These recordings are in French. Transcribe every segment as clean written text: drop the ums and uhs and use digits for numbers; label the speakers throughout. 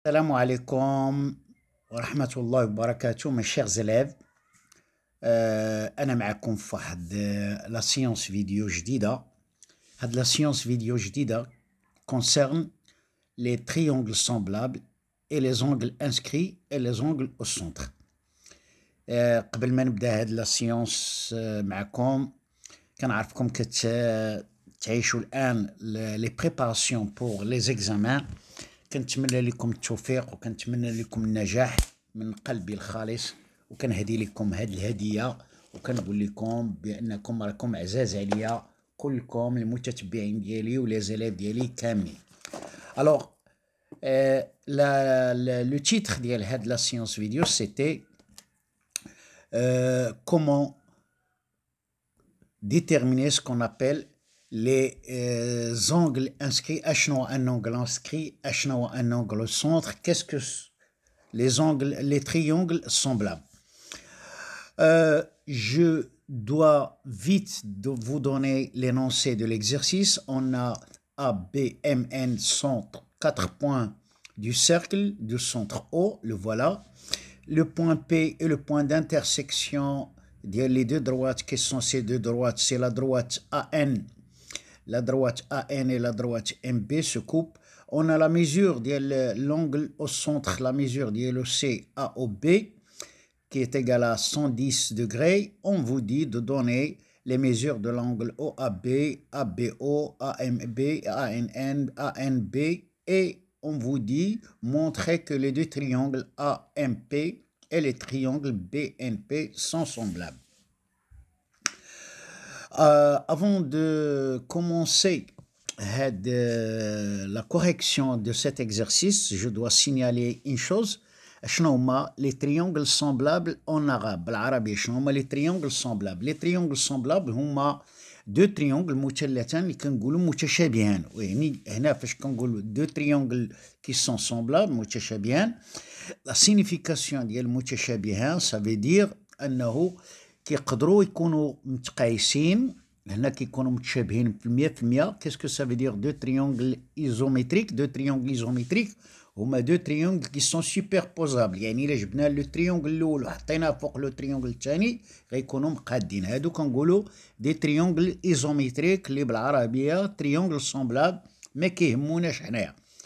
Speaker 1: السلام عليكم ورحمة الله وبركاته mes chers élèves. أنا معكم في واحد لا سيونس فيديو جديدة. هاد لا سيونس فيديو جديدة concerne les triangles semblables et les angles inscrits et les angles au centre. قبل ما نبدا هاد لا سيونس معكم كنعرفكم تعيشوا الآن les préparations pour les examens. كنتمنى لكم التوفيق وكنتمنى لكم النجاح من قلبي الخالص، وكنهدي لكم هذه الهدية وكنقول لكم بأنكم راكم عزاز عليا كلكم المتتبعين ديالي ولي زيليف ديالي كاملين. Alors le titre ديال هاد la séance vidéo c'était comment déterminer ce qu'on appelle les angles inscrits. أشنو un angle inscrit, أشنو un angle au centre, qu'est-ce que les angles, les triangles semblables. Je dois vite vous donner l'énoncé de l'exercice. On a A, B, M, N, centre, 4 points du cercle, du centre O, le voilà. Le point P et le point d'intersection les deux droites qui sont ces deux droites, c'est la droite AN. La droite AN et la droite MB se coupent. On a la mesure de l'angle au centre, la mesure de l'OC AOB qui est égale à 110 degrés. On vous dit de donner les mesures de l'angle OAB, ABO, AMB, ANN, ANB et on vous dit montrer que les deux triangles AMP et les triangles BNP sont semblables. Avant de commencer la correction de cet exercice, je dois signaler une chose. شنو هما les triangles semblables en arabe بالعربي؟ شنو هما les triangles semblables؟ les triangles semblables هما deux triangles مثلثان اللي كنقولوا متشابهان. يعني هنا فاش كنقولوا deux triangles qui sont semblables متشابهان، la signification ديال متشابهان ça veut dire انه كيقدروا يكونوا متقايسين. هنا كيكونوا متشابهين في 100%. qu'est-ce que ça veut dire deux triangles isométriques؟ deux triangles isométriques هما deux triangles qui sont superposables. يعني إلا جبنا لو تريونغل الأول وحطيناه فوق لو تريونغل الثاني غيكونوا مقادين. هادو كنقولوا دي تريونغل ايزوميتريك اللي بالعربية تريونغل سومبلاب. ما كيهموناش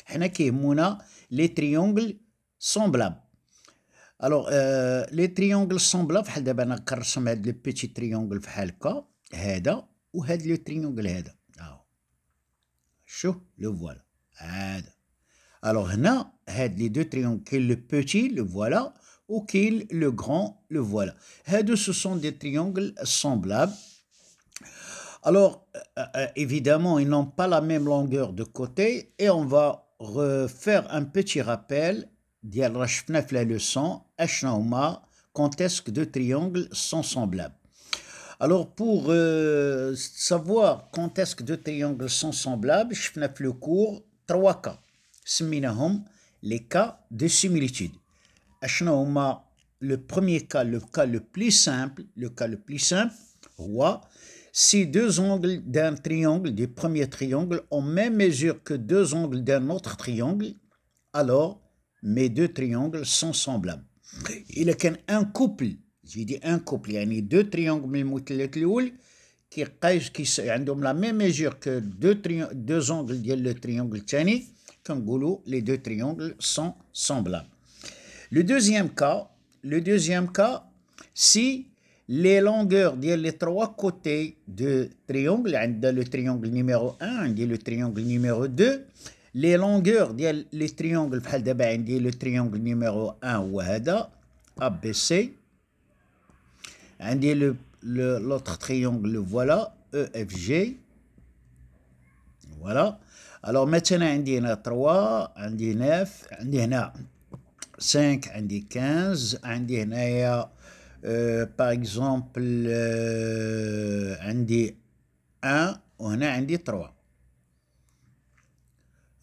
Speaker 1: حنا كيهمونا لي تريونغل سومبلاب. الوغ لي تريونغل سومبلاب بحال دابا انا كنرسم هاد لو بيتي تريونغل بحال هكا هذا وهاد لو تريونغل هذا اهو شوف لو فوالا هذا. Alors هنا هاد لي دو triangles كاين le petit le voilà ou كاين le grand le voilà. هادو ce sont des triangles semblables. Alors évidemment ils n'ont pas la même longueur de côté et on va refaire un petit rappel ديال راه شفنا في la leçon اشنا هما quand est-ce que deux triangles sont semblables. Alors pour savoir quand est-ce que deux triangles sont semblables شفنا في le cours 3 cas سميناهم les cas de similitude. أشنو هما le premier cas, le cas le plus simple هو si deux angles d'un triangle du premier triangle ont même mesure que deux angles d'un autre triangle, alors mes deux triangles sont semblables. إلا كان un couple, j'ai dit un couple يعني deux triangles من المثلث الأول كيقايس عندهم la même mesure que deux angles ديال le triangle الثاني كنقولوا les deux triangles sont semblables. Le deuxième cas, si les longueurs ديال les trois côtés de triangle عندنا le triangle numéro 1 عندي le triangle numéro 2 les longueurs ديال les triangles بحال دابا عندي le triangle numéro 1 هو هذا ABC عندي l'autre triangle voilà EFG voilà. Alors maintenant عندي هنا 3 عندي 9 عندي هنا 5 عندي 15 عندي هنايا par exemple عندي 1 وهنا عندي 3.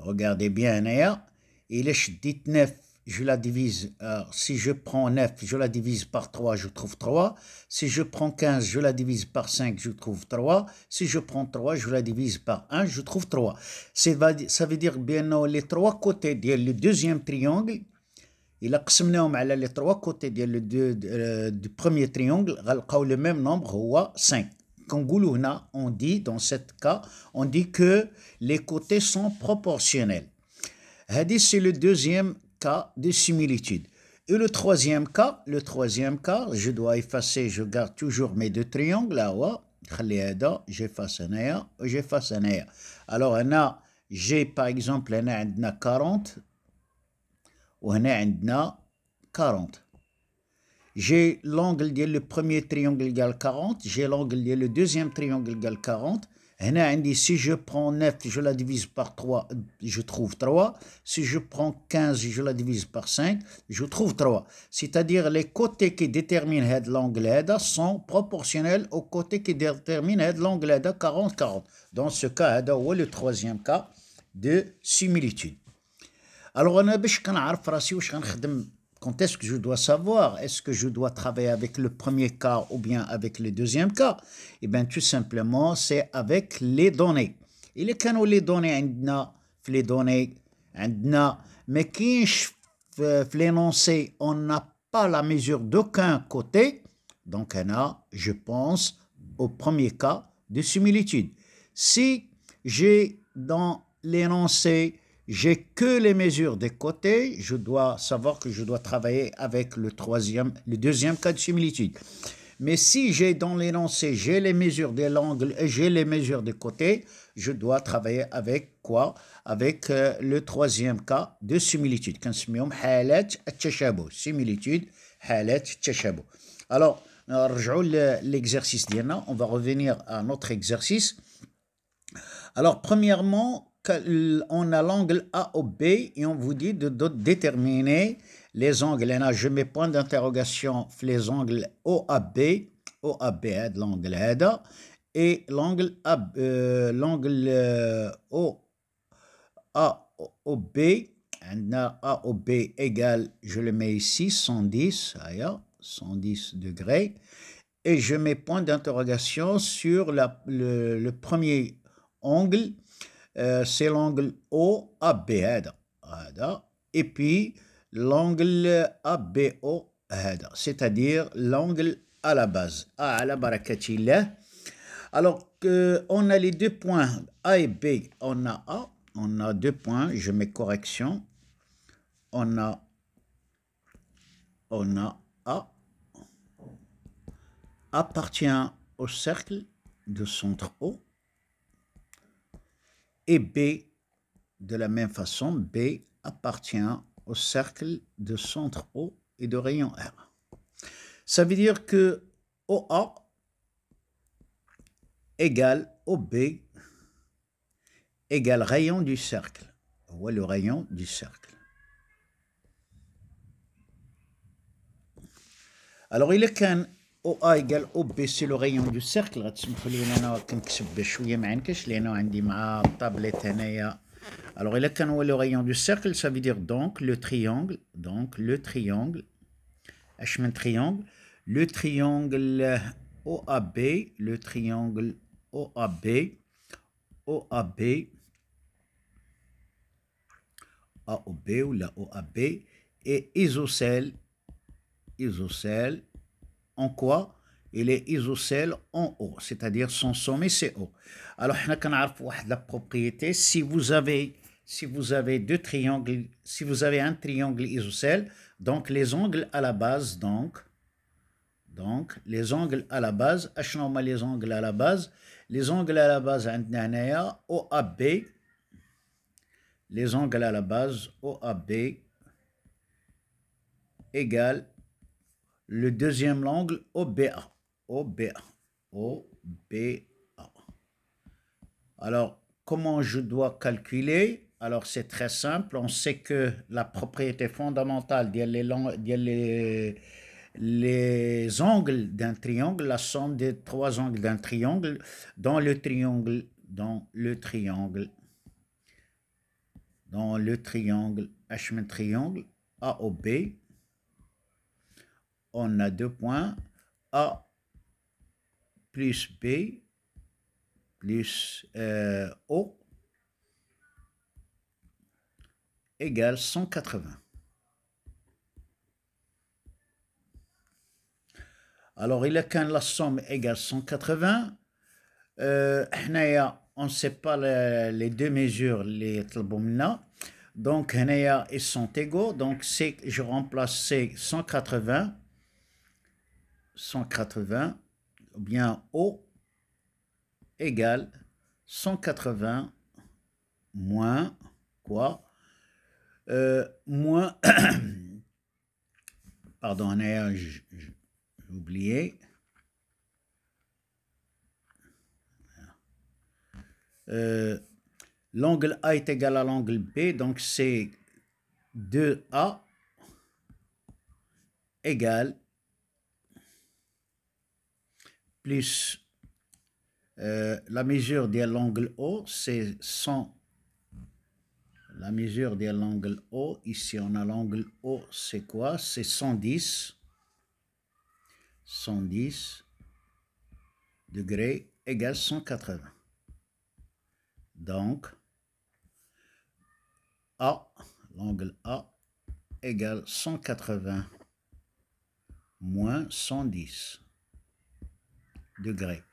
Speaker 1: Regardez bien هنايا إلا شديت 9 je la divise, si je prends 9, je la divise par 3, je trouve 3. Si je prends 15, je la divise par 5, je trouve 3. Si je prends 3, je la divise par 1, je trouve 3. Ça veut dire bien les trois côtés du deuxième triangle, il a قسمناهم على les trois côtés du premier triangle, غنلقاو le même nombre هو 5. كنقولوا هنا, on dit dans ce cas, on dit que les côtés sont proportionnels. Hadith, c'est le deuxième cas de similitude. Et le troisième cas, je dois effacer, je garde toujours mes deux triangles là, j'efface un. Alors, j'ai par exemple, on a 40, ou on a 40. J'ai l'angle de le premier triangle égale 40, j'ai l'angle de le deuxième triangle égale 40. Si je prends 9, je la divise par 3, je trouve 3. Si je prends 15, je la divise par 5, je trouve 3. C'est-à-dire les côtés qui déterminent l'angle sont proportionnels aux côtés qui déterminent l'angle 40-40. Dans ce cas, c'est le troisième cas de similitude. Alors, quand est-ce que je dois savoir? Est-ce que je dois travailler avec le premier cas ou bien avec le deuxième cas? Eh bien, tout simplement, c'est avec les données. Il y a les données, mais qui l'énoncé, on n'a pas la mesure d'aucun côté. Donc, je pense au premier cas de similitude. Si j'ai dans l'énoncé, j'ai que les mesures des côtés, je dois savoir que je dois travailler avec le deuxième cas de similitude. Mais si j'ai dans l'énoncé, j'ai les mesures de l'angle et j'ai les mesures des côtés, je dois travailler avec quoi? Avec le troisième cas de similitude. Similitude, alors, l'exercice d'Yana, on va revenir à notre exercice. Alors, premièrement, on a l'angle AOB et on vous dit de déterminer les angles. Là, je mets point d'interrogation sur les angles OAB, l'angle هذا, et l'angle AOB, AOB égale, je le mets ici, 110, 110 degrés, et je mets point d'interrogation sur le premier angle, c'est l'angle OAB et puis l'angle ABO, c'est-à-dire l'angle à la base. Alors, on a les deux points A et B, on a deux points, je mets correction, on a A appartient au cercle de centre O, et B, de la même façon, B appartient au cercle de centre O et de rayon R. Ça veut dire que OA égale OB égale rayon du cercle. Ou le rayon du cercle. Alors, il est qu'un OA égale OB, c'est le rayon du cercle. Alors, il est qu'un le rayon du cercle, ça veut dire donc le triangle, le triangle OAB, AOB ou la OAB est isocèle en quoi? Il est isocèle en O, c'est-à-dire son sommet c'est O. Alors, on a la propriété, si vous avez deux triangles, si vous avez un triangle isocèle, donc les angles à la base, les angles à la base, les angles à la base, OAB, les angles à la base, OAB égale le deuxième angle OBA. Alors, comment je dois calculer? Alors, c'est très simple. On sait que la propriété fondamentale les angles d'un triangle, la somme des trois angles d'un triangle, dans le triangle, triangle, AOB, on a 2 points, A plus B plus O égale 180. Alors, il a qu'un la somme égale 180. On ne sait pas les deux mesures, les tlboumna. Donc, ils sont égaux. Donc, je remplace C 180, ou bien O égale 180 moins quoi? Moins, pardon, j'ai oublié. L'angle A est égal à l'angle B, donc c'est 2A égale plus la mesure de l'angle O, c'est 100. La mesure de l'angle O, ici on a l'angle O, c'est quoi? C'est 110. 110 degrés égale 180. Donc, A, l'angle A égale 180 moins 110 degrés.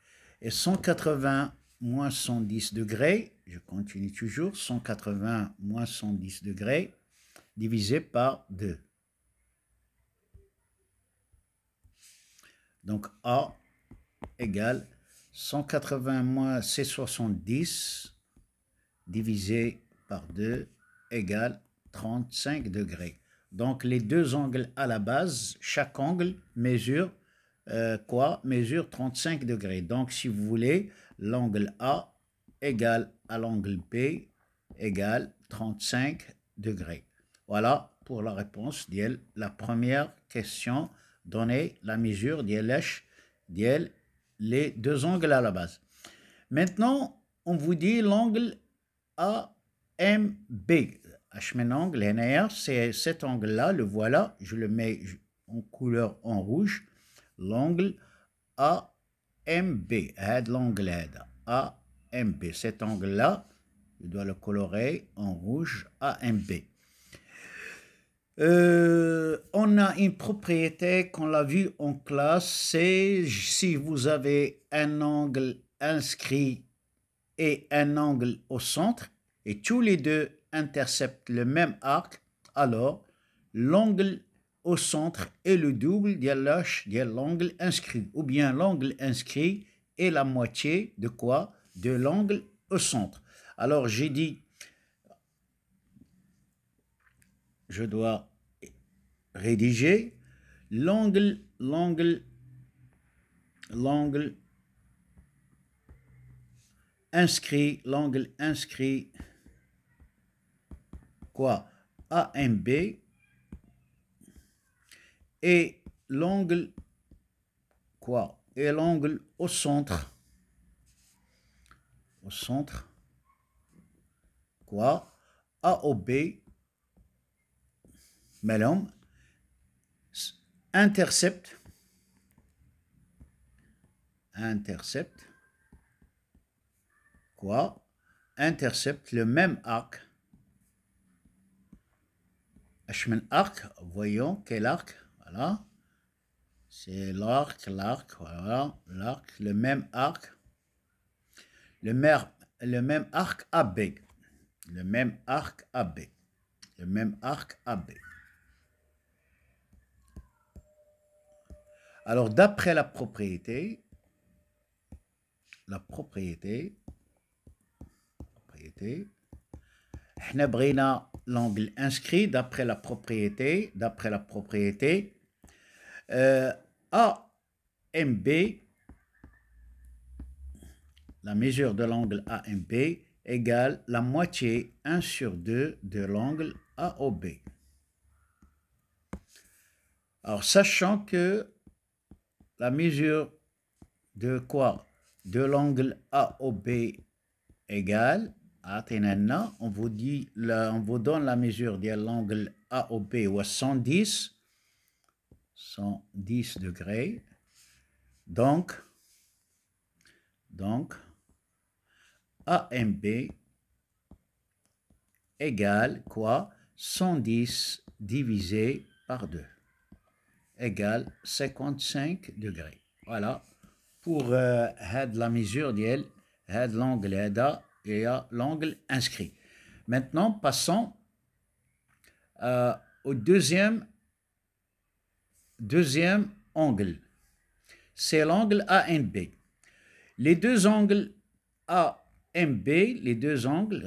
Speaker 1: Et 180 moins 110 degrés, je continue toujours, 180 moins 110 degrés, divisé par 2. Donc A égale 180 moins c'est 70 divisé par 2 égale 35 degrés. Donc les deux angles à la base, chaque angle mesure mesure 35 degrés. Donc si vous voulez, l'angle A égale à l'angle B égale 35 degrés. Voilà pour la réponse de la première question. Donner la mesure de les deux angles à la base. Maintenant, on vous dit l'angle AMB. Angle, c'est cet angle-là, le voilà, je le mets en couleur en rouge. L'angle AMB, l'angle AMB, cet angle-là, je dois le colorer en rouge, AMB. On a une propriété qu'on l'a vu en classe, c'est si vous avez un angle inscrit et un angle au centre, et tous les deux interceptent le même arc, alors l'angle au centre est le double de l'angle inscrit, ou bien l'angle inscrit est la moitié de quoi? De l'angle au centre. Alors j'ai dit, je dois rédiger l'angle inscrit, quoi? AMB et l'angle quoi? Et l'angle au centre. Au centre, quoi? AOB, مالهم intercepte quoi? Intercepte le même arc. Arc, voyons quel arc, voilà. C'est l'arc, voilà, l'arc, le même arc. Le même arc AB. Le même arc AB. Le même arc AB. Alors, d'après la propriété, on a brina l'angle inscrit d'après la propriété, AMB, la mesure de l'angle AMB égale la moitié 1 sur 2 de l'angle AOB. Alors, sachant que la mesure de quoi? De l'angle AOB égale, on vous donne la mesure de l'angle A au B ou à 110 degrés. Donc AMB égale quoi? 110 divisé par 2 égale 55 degrés. Voilà pour la mesure d'elle, l'angle et l'angle inscrit. Maintenant, passons au deuxième angle. C'est l'angle ANB. Les deux angles AMB, les deux angles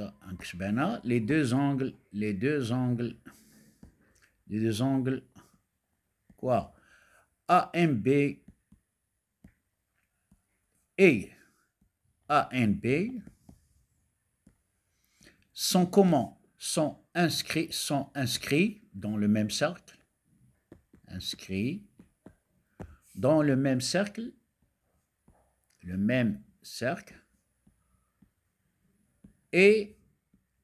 Speaker 1: quoi? AMB et ANB sont comment? Sont inscrits dans le même cercle. Inscrits dans le même cercle. Et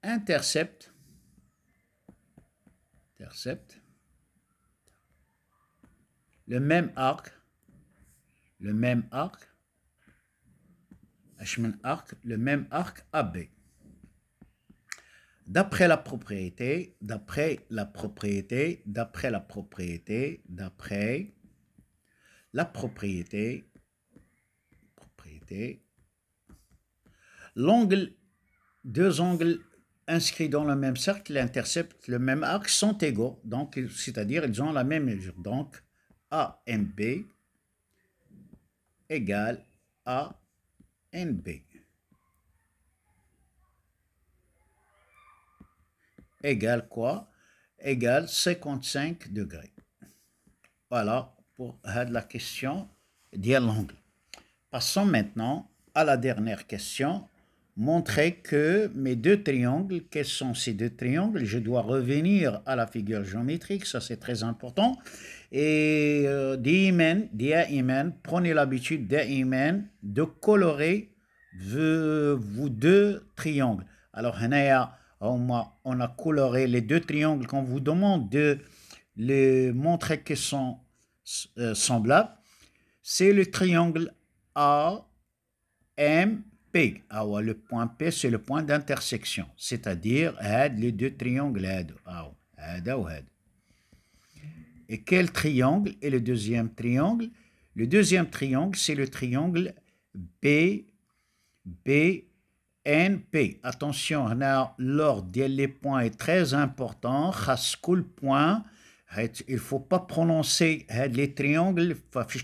Speaker 1: interceptent le même arc, le même arc AB. D'après la propriété, deux angles inscrits dans le même cercle interceptent le même arc sont égaux, donc c'est-à-dire ils ont la même mesure. Donc AMB égale ANB égale quoi? Égale 55 degrés. Voilà pour la question de l'angle. Passons maintenant à la dernière question. Montrer que mes deux triangles, quels sont ces deux triangles? Je dois revenir à la figure géométrique, ça c'est très important. Et prenez l'habitude de colorer vos deux triangles. Alors, on a coloré les deux triangles qu'on vous demande de les montrer qu'ils sont semblables. C'est le triangle AMP. Le point P, c'est le point d'intersection, c'est-à-dire les deux triangles. Et quel triangle est le deuxième triangle? Le deuxième triangle, c'est le triangle BNP. Attention, l'ordre des points est très important. Point, il ne faut pas prononcer les triangles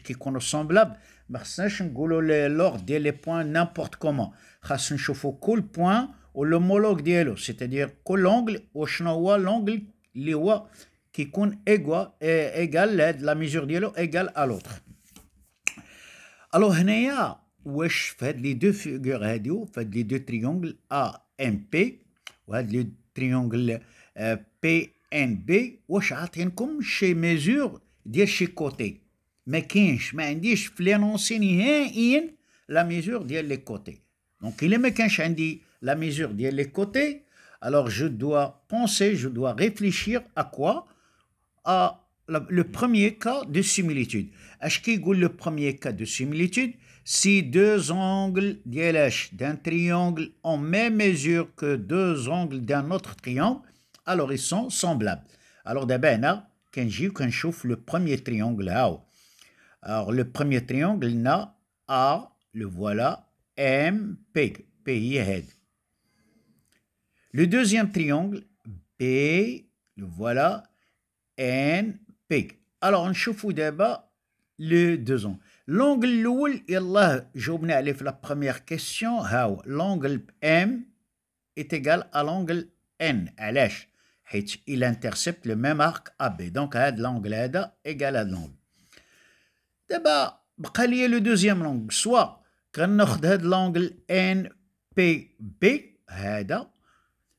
Speaker 1: qui sont semblables. L'ordre des points n'importe comment. Il faut que le point ou l'homologue d'elle, c'est-à-dire que l'angle ou l'angle qui égal la mesure d'elle égale à l'autre. Alors, wesh fait les deux figures radio, fait les deux triangles AMP ou les triangles PNB wesh عاطينكم شي mesure ديال شي côté ما كاينش ما عنديش في لانونسي نهائيا la mesure ديال les côtés. Donc il ما كانش عندي la mesure ديال les côtés, alors je dois réfléchir à quoi? À le premier cas de similitude. Est-ce qu'il y a le premier cas de similitude? Si deux angles d'un triangle ont même mesure que deux angles d'un autre triangle, alors ils sont semblables. Alors d'abord, quand je chauffe le premier triangle, alors le premier triangle, le voilà, MP, head. Le deuxième triangle, B, le voilà, NP. Alors on chauffe d'abord les deux angles. L'angle l'oul, جاوبنا عليه في la première question, l'angle M est égal à l'angle N. علاش؟ حيت il intercepte le même arc AB. Donc l'angle هذا égal à l'angle. دابا بقى لي le deuxième angle. Soit كناخذ هذا l'angle NPB هذا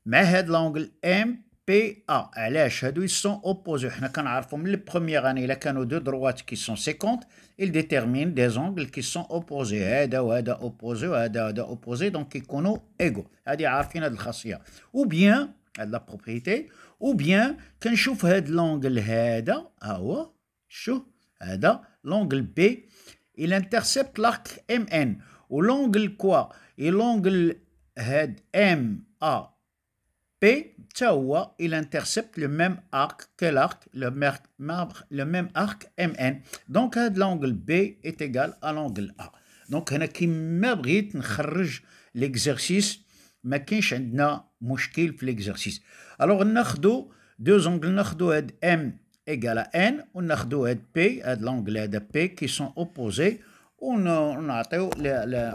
Speaker 1: مع هذا l'angle MPA. علاش؟ هادو ils sont opposés. حنا كنعرفوا من البروميير اني الا كانوا دو droites qui sont séquentes, ils déterminent des angles qui sont opposés. هذا وهذا opposé وهذا opposé, donc يكونوا égaux. هذه عارفين هذه الخاصيه. Ou bien هذه la propriété, ou bien كنشوف هاد l'angle هذا ها هو شوف هذا l'angle B il intercepte l'arc MN ou l'angle quoi et l'angle هاد MAP تا هو il intercepte le même arc que l'arc le même arc MN donc هاد l'angle B est égal à l'angle A donc هنا كيما بغيت نخرج l'exercice ما كاينش عندنا مشكل في l'exercice alors ناخدو deux angles ناخدو هاد M égale à N وناخدو هاد P هاد l'angle هذا P qui sont opposés ونعطيو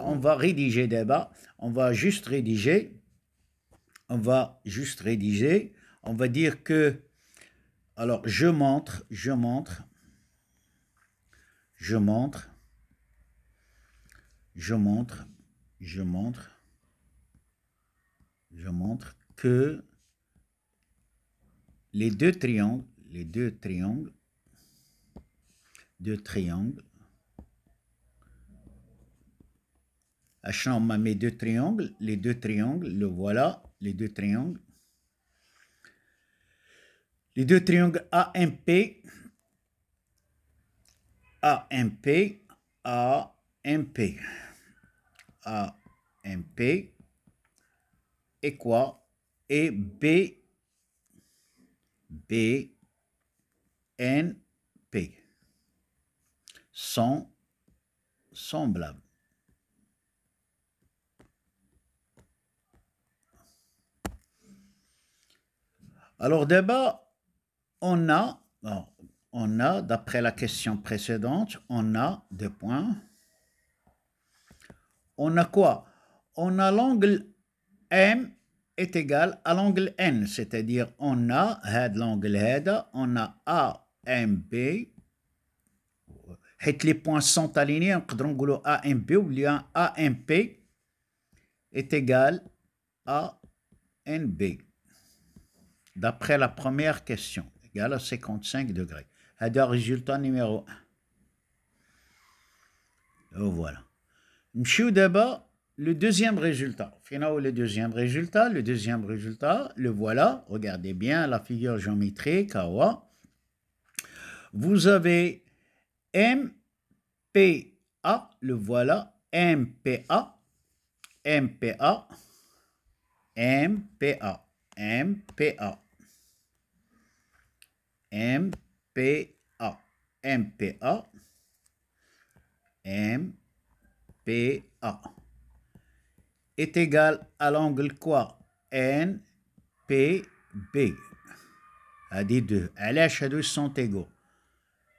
Speaker 1: on va rédiger d'abord on va juste rédiger on va dire que alors je montre que les deux triangles on m'a mis les deux triangles, le voilà, les deux triangles AMP et quoi et BNP sont semblables. Alors d'abord, on a, d'après la question précédente, on a deux points. On a quoi? On a l'angle M est égal à l'angle N, c'est-à-dire on a l'angle هذا, on a AMB, حيث les points sont alignés, نقدروا نقولوا AMB ou bien AMP est égal à NB. D'après la première question, égale à 55 degrés. C'est le résultat numéro 1. Et voilà. Nous d'abord le deuxième résultat. Finalement, le deuxième résultat, le voilà. Regardez bien la figure géométrique. Vous avez MPA, le voilà. MPA. Est égal à l'angle quoi? NPB. هذه deux. علاش هادو sont égaux?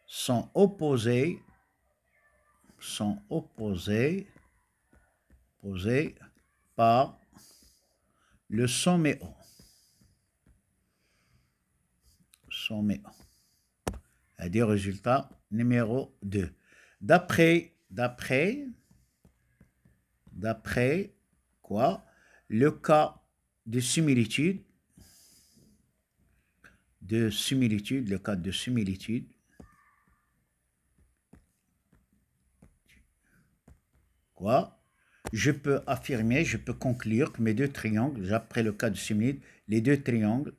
Speaker 1: Sont opposés par le sommet O. C'est-à-dire résultat numéro 2. D'après quoi? Le cas de similitude, le cas de similitude, quoi? Je peux affirmer, je peux conclure que mes deux triangles, après le cas de similitude, les deux triangles,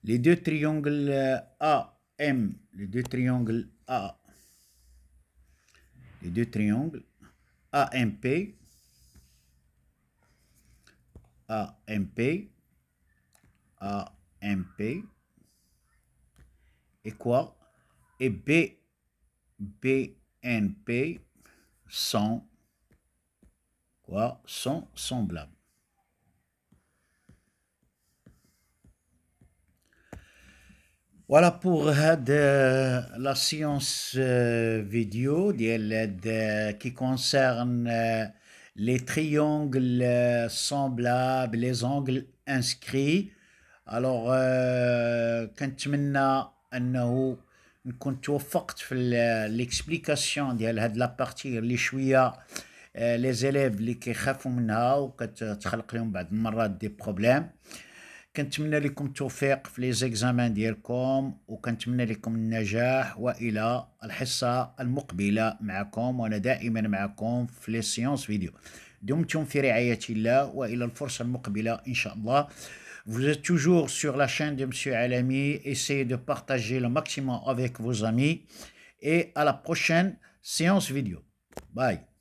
Speaker 1: les deux triangles AM, les deux triangles AMP, et quoi? Et BNP sont quoi? Sont semblables. Voilà pour la séance vidéo qui concerne les triangles semblables, les angles inscrits. Alors كنتمنى انه نكون توفقت في l'explication ديال هاد لا بارتي اللي شويه لي زيليف اللي كيخافوا منها وكتخلق لهم بعض المرات دي بروبليم. كنتمنى لكم التوفيق في لي زيكزامان ديالكم، وكنتمنى لكم النجاح، والى الحصه المقبله معكم، وانا دائما معكم في لي سيونس فيديو. دمتم في رعايه الله، والى الفرصه المقبله ان شاء الله. Vous êtes toujours sur la chaîne de Monsieur Alami. Essayez de partager le maximum avec vos amis. Et à la prochaine séance vidéo. Bye.